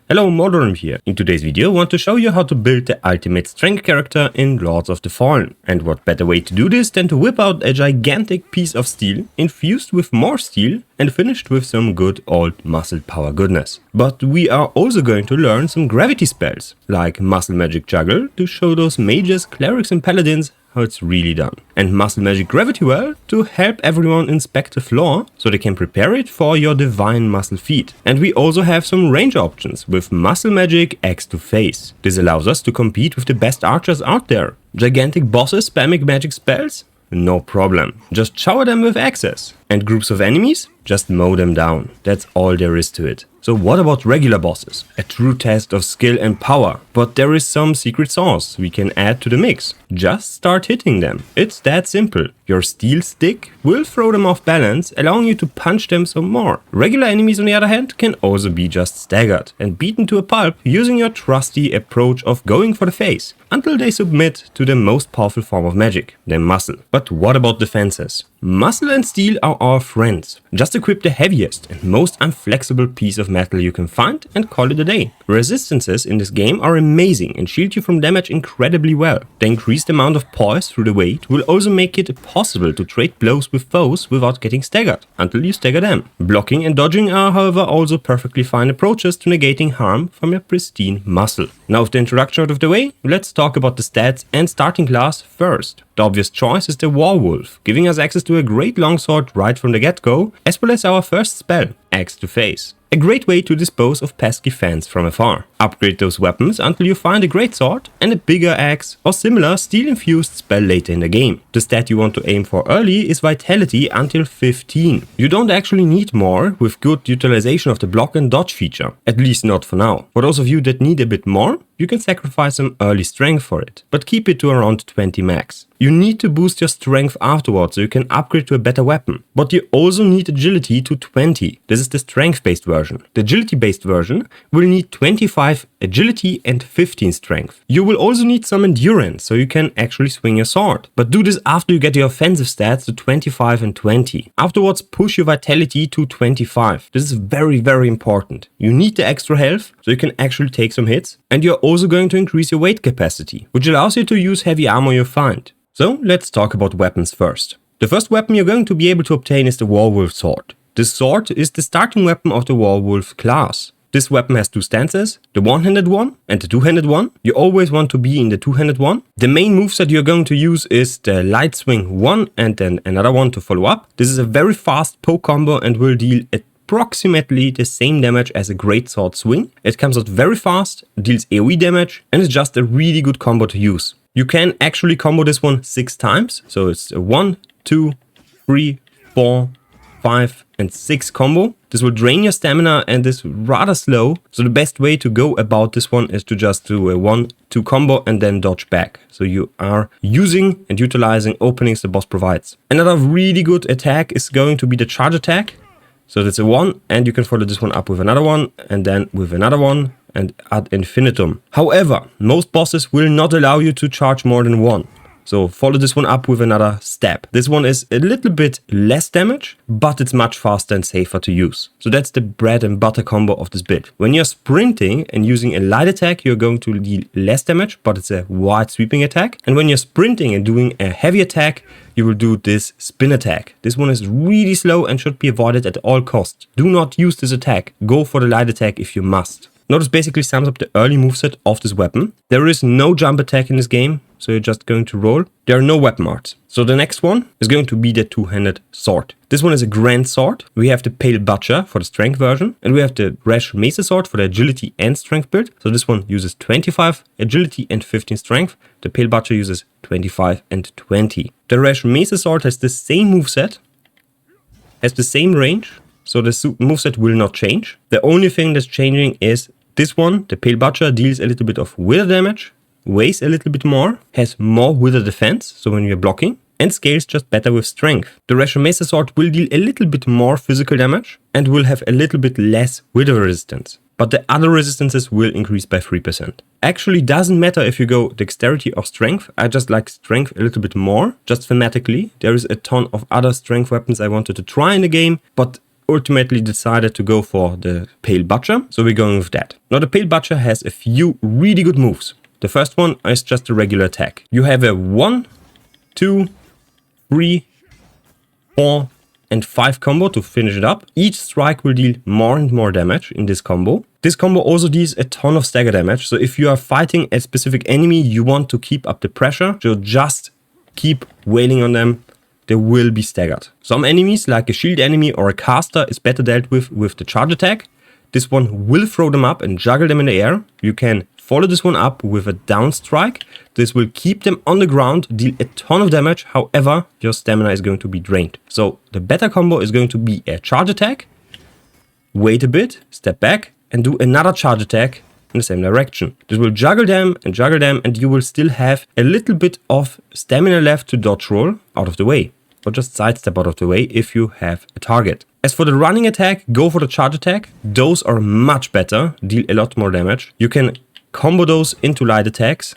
Hello, Mordarim here. In today's video I want to show you how to build the ultimate strength character in Lords of the Fallen. And what better way to do this than to whip out a gigantic piece of steel, infused with more steel and finished with some good old muscle power goodness. But we are also going to learn some gravity spells, like Muscle Magic Juggle to show those mages, clerics and paladins how it's really done. And Muscle Magic Gravity Well to help everyone inspect the floor so they can prepare it for your divine muscle feat. And we also have some range options with Muscle Magic Axe to Face. This allows us to compete with the best archers out there. Gigantic bosses spamming magic spells? No problem. Just shower them with axes. And groups of enemies? Just mow them down. That's all there is to it. So what about regular bosses? A true test of skill and power. But there is some secret sauce we can add to the mix. Just start hitting them. It's that simple. Your steel stick will throw them off balance, allowing you to punch them some more. Regular enemies on the other hand can also be just staggered and beaten to a pulp using your trusty approach of going for the face, until they submit to the most powerful form of magic, their muscle. But what about defenses? Muscle and steel are our friends. Just equip the heaviest and most unflexible piece of metal you can find and call it a day. Resistances in this game are amazing and shield you from damage incredibly well. The increased amount of poise through the weight will also make it possible to trade blows with foes without getting staggered, until you stagger them. Blocking and dodging are however also perfectly fine approaches to negating harm from your pristine muscle. Now with the introduction out of the way, let's talk about the stats and starting class first. The obvious choice is the Werewolf, giving us access to a great longsword right from the get-go, as well as our first spell, Axe to Face. A great way to dispose of pesky fans from afar. Upgrade those weapons until you find a great sword and a bigger axe or similar steel-infused spell later in the game. The stat you want to aim for early is Vitality until 15. You don't actually need more with good utilization of the block and dodge feature, at least not for now. For those of you that need a bit more, you can sacrifice some early strength for it, but keep it to around 20 max. You need to boost your strength afterwards so you can upgrade to a better weapon. But you also need agility to 20. This is the strength based version. The agility based version will need 25 agility and 15 strength. You will also need some endurance so you can actually swing your sword. But do this after you get your offensive stats to 25 and 20. Afterwards push your vitality to 25. This is very important. You need the extra health so you can actually take some hits, and you're also going to increase your weight capacity, which allows you to use heavy armor you find. So let's talk about weapons first. The first weapon you're going to be able to obtain is the Werewolf Sword. This sword is the starting weapon of the Werewolf class. This weapon has two stances, the one-handed one and the two-handed one. You always want to be in the two-handed one. The main moveset you're going to use is the light swing one and then another one to follow up. This is a very fast poke combo and will deal approximately the same damage as a great sword swing. It comes out very fast, deals AoE damage, and is just a really good combo to use. You can actually combo this one 6 times, so it's a 1, 2, 3, 4, 5 and 6 combo. This will drain your stamina and is rather slow, so the best way to go about this one is to just do a 1-2 combo and then dodge back. So you are using and utilizing openings the boss provides. Another really good attack is going to be the charge attack. So that's a 1, and you can follow this one up with another one, and then with another one, and ad infinitum. However, most bosses will not allow you to charge more than 1. So follow this one up with another step. This one is a little bit less damage, but it's much faster and safer to use. So that's the bread and butter combo of this build. When you're sprinting and using a light attack, you're going to deal less damage, but it's a wide sweeping attack. And when you're sprinting and doing a heavy attack, you will do this spin attack. This one is really slow and should be avoided at all costs. Do not use this attack. Go for the light attack if you must. Now this basically sums up the early moveset of this weapon. There is no jump attack in this game, so you're just going to roll. There are no weapon arts. So the next one is going to be the two-handed sword. This one is a grand sword. We have the Pale Butcher for the strength version, and we have the Resh-Mesah sword for the agility and strength build. So this one uses 25 agility and 15 strength. The Pale Butcher uses 25 and 20. The Resh-Mesah sword has the same moveset, has the same range, so the moveset will not change. The only thing that's changing is this one. The Pale Butcher deals a little bit of wither damage, weighs a little bit more, has more wither defense, so when you're blocking, and scales just better with strength. The Resh-Mesah sword will deal a little bit more physical damage and will have a little bit less wither resistance. But the other resistances will increase by 3%. Actually doesn't matter if you go dexterity or strength. I just like strength a little bit more, just thematically. There is a ton of other strength weapons I wanted to try in the game, but ultimately decided to go for the Pale Butcher, so we're going with that. Now the Pale Butcher has a few really good moves. The first one is just a regular attack. You have a 1, 2, 3, 4 and 5 combo to finish it up. Each strike will deal more and more damage in this combo. This combo also deals a ton of stagger damage, so if you are fighting a specific enemy, you want to keep up the pressure, so just keep wailing on them. They will be staggered. Some enemies, like a shield enemy or a caster, is better dealt with the charge attack. This one will throw them up and juggle them in the air. You can follow this one up with a down strike. This will keep them on the ground, deal a ton of damage. However, your stamina is going to be drained. So the better combo is going to be a charge attack, wait a bit, step back, and do another charge attack in the same direction. This will juggle them, and you will still have a little bit of stamina left to dodge roll out of the way, or just sidestep out of the way if you have a target. As for the running attack, go for the charge attack. Those are much better, deal a lot more damage. You can combo those into light attacks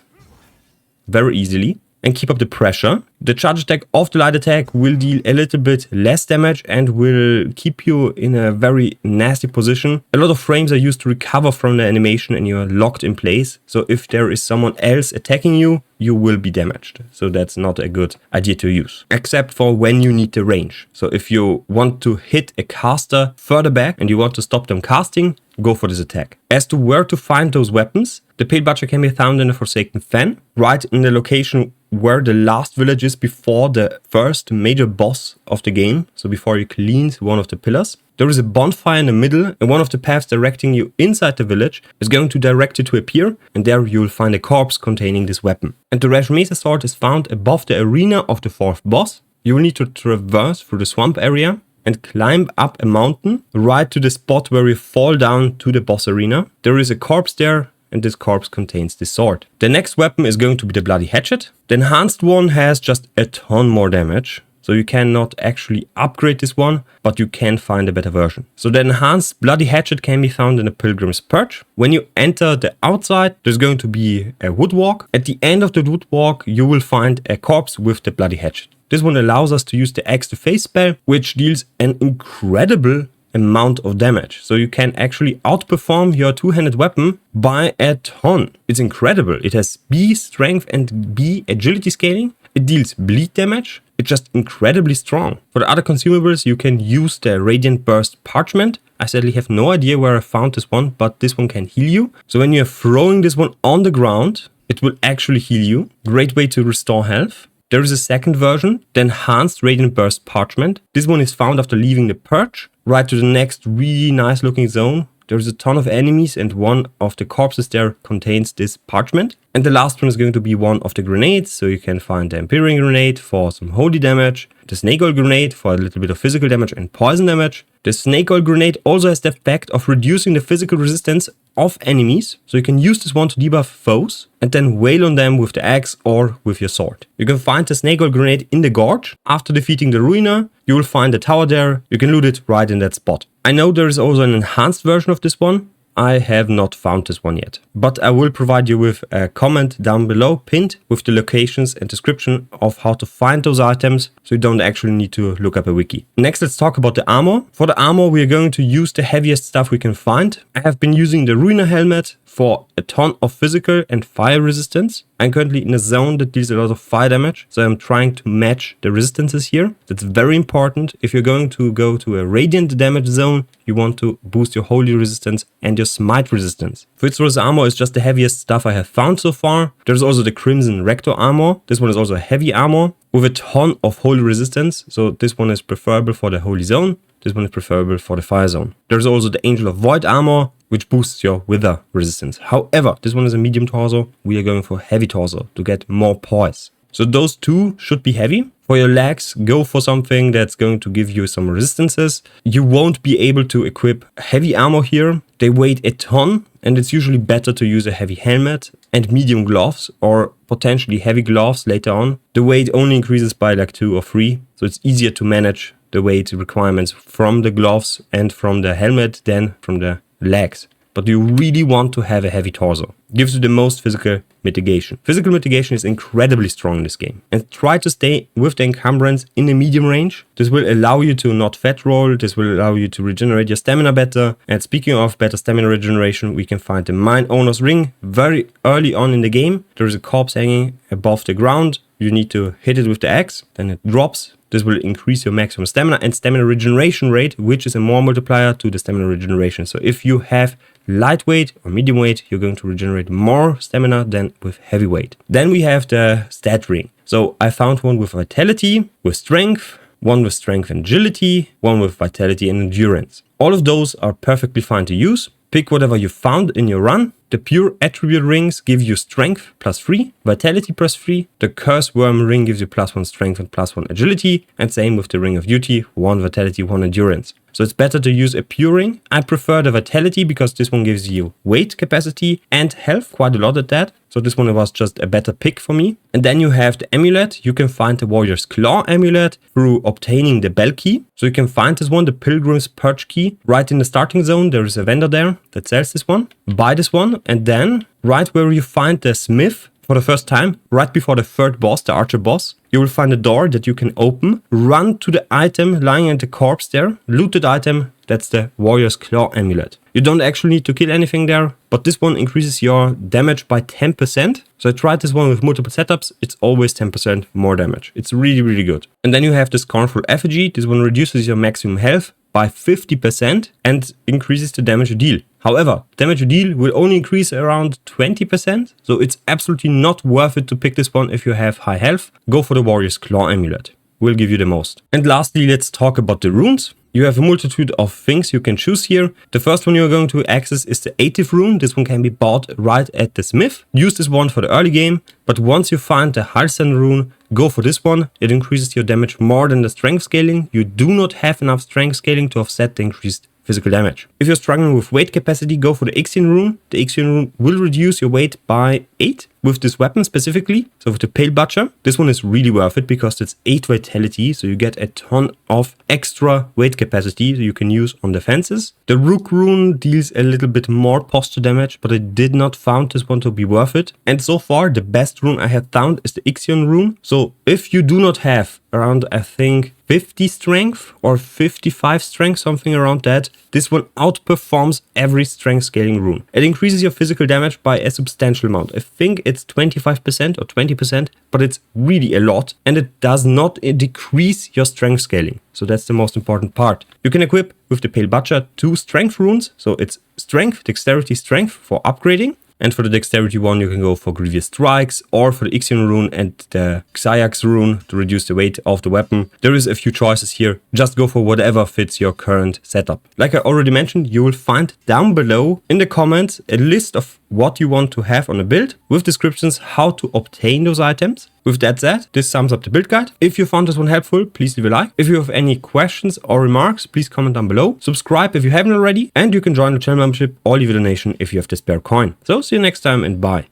very easily and keep up the pressure. The charge attack of the light attack will deal a little bit less damage and will keep you in a very nasty position. A lot of frames are used to recover from the animation and you're locked in place. So if there is someone else attacking you, you will be damaged. So that's not a good idea to use, except for when you need the range. So if you want to hit a caster further back and you want to stop them casting, go for this attack. As to where to find those weapons, the Pale Butcher can be found in the Forsaken Fen, right in the location where the last village is before the first major boss of the game, so before you cleaned one of the pillars. There is a bonfire in the middle, and one of the paths directing you inside the village is going to direct you to a pier, and there you will find a corpse containing this weapon. And the Resh-Mesah sword is found above the arena of the 4th boss. You will need to traverse through the swamp area and climb up a mountain right to the spot where you fall down to the boss arena. There is a corpse there, and this corpse contains this sword. The next weapon is going to be the Bloody Hatchet. The enhanced one has just a ton more damage, so you cannot actually upgrade this one, but you can find a better version. So the enhanced Bloody Hatchet can be found in the Pilgrim's Perch. When you enter the outside, there's going to be a wood walk. At the end of the wood walk, you will find a corpse with the Bloody Hatchet. This one allows us to use the Axe to Face spell, which deals an incredible amount of damage. So you can actually outperform your two-handed weapon by a ton. It's incredible. It has B strength and B agility scaling. It deals bleed damage. It's just incredibly strong. For the other consumables, you can use the Radiant Burst Parchment. I sadly have no idea where I found this one, but this one can heal you. So when you're throwing this one on the ground, it will actually heal you. Great way to restore health. There is a second version, the Enhanced Radiant Burst Parchment. This one is found after leaving the Perch, right to the next really nice looking zone. There's a ton of enemies and one of the corpses there contains this parchment. And the last one is going to be one of the grenades, so you can find the Empyrean Grenade for some holy damage, the Snake Oil Grenade for a little bit of physical damage and poison damage. The Snake Oil Grenade also has the effect of reducing the physical resistance of enemies, so you can use this one to debuff foes and then wail on them with the axe or with your sword. You can find the Snake Oil Grenade in the gorge. After defeating the Ruiner, you will find the tower there. You can loot it right in that spot. I know there is also an enhanced version of this one. I have not found this one yet, but I will provide you with a comment down below pinned with the locations and description of how to find those items, so you don't actually need to look up a wiki. Next, let's talk about the armor. For the armor, we are going to use the heaviest stuff we can find. I have been using the Ruiner helmet for a ton of physical and fire resistance. I'm currently in a zone that deals a lot of fire damage, so I'm trying to match the resistances here. That's very important. If you're going to go to a radiant damage zone, you want to boost your holy resistance and your smite resistance. Fitzroy's armor is just the heaviest stuff I have found so far. There's also the Crimson Rector armor. This one is also a heavy armor with a ton of holy resistance. So this one is preferable for the holy zone. This one is preferable for the fire zone. There's also the Angel of Void armor, which boosts your wither resistance. However, this one is a medium torso. We are going for heavy torso to get more poise. So those two should be heavy. For your legs, go for something that's going to give you some resistances. You won't be able to equip heavy armor here. They weigh a ton, and it's usually better to use a heavy helmet and medium gloves, or potentially heavy gloves later on. The weight only increases by like 2 or 3, so it's easier to manage the weight requirements from the gloves and from the helmet than from the legs. but you really want to have a heavy torso. Gives you the most physical mitigation. Physical mitigation is incredibly strong in this game. And try to stay with the encumbrance in the medium range. This will allow you to not fat roll. This will allow you to regenerate your stamina better. And speaking of better stamina regeneration, we can find the Mine Owner's Ring very early on in the game. There is a corpse hanging above the ground. You need to hit it with the axe, then it drops. This will increase your maximum stamina and stamina regeneration rate, which is a more multiplier to the stamina regeneration. So if you have lightweight or medium weight, you're going to regenerate more stamina than with heavyweight. Then we have the stat ring. So I found one with vitality, with strength, one with strength and agility, one with vitality and endurance. All of those are perfectly fine to use. Pick whatever you found in your run. The pure attribute rings give you strength +3, vitality +3. The curse worm ring gives you +1 strength and +1 agility. And same with the ring of duty, 1 vitality, 1 endurance. So it's better to use a pure ring. I prefer the vitality because this one gives you weight capacity and health, quite a lot at that. So this one was just a better pick for me. And then you have the amulet. You can find the Warrior's Claw amulet through obtaining the bell key. So you can find this one, the Pilgrim's Perch key, right in the starting zone. There is a vendor there that sells this one. Buy this one, and then right where you find the smith for the first time, right before the third boss, the archer boss, you will find a door that you can open. Run to the item lying at the corpse there, loot the item. That's the Warrior's Claw amulet. You don't actually need to kill anything there, but this one increases your damage by 10%. So I tried this one with multiple setups. It's always 10% more damage. It's really, really good. And then you have the Scornful Effigy. This one reduces your maximum health by 50% and increases the damage you deal. However, damage you deal will only increase around 20%, so it's absolutely not worth it to pick this one if you have high health. Go for the Warrior's Claw amulet. Will give you the most. And lastly, let's talk about the runes. You have a multitude of things you can choose here. The first one you're going to access is the 80th rune. This one can be bought right at the smith. Use this one for the early game, but once you find the Halcyon rune, go for this one. It increases your damage more than the strength scaling. You do not have enough strength scaling to offset the increased physical damage. If you're struggling with weight capacity, go for the Ixion rune. The Ixion rune will reduce your weight by 8 with this weapon specifically. So with the Pale Butcher, this one is really worth it because it's 8 vitality, so you get a ton of extra weight capacity you can use on defenses. The Rook rune deals a little bit more posture damage, but I did not found this one to be worth it. And so far, the best rune I have found is the Ixion rune. So if you do not have around, I think, 50 strength or 55 strength, something around that, this one outperforms every strength scaling rune. It increases your physical damage by a substantial amount. I think it's 25% or 20%, but it's really a lot, and it does not decrease your strength scaling. So that's the most important part. You can equip with the Pale Butcher 2 strength runes. So it's strength, dexterity, strength for upgrading. And for the dexterity one, you can go for Grievous Strikes or for the Ixion rune and the Xayah's rune to reduce the weight of the weapon. There is a few choices here. Just go for whatever fits your current setup. Like I already mentioned, you will find down below in the comments a list of what you want to have on a build with descriptions how to obtain those items. With that said, this sums up the build guide. If you found this one helpful, please leave a like. If you have any questions or remarks, please comment down below. Subscribe if you haven't already, and you can join the channel membership or leave a donation if you have the spare coin. So see you next time and bye.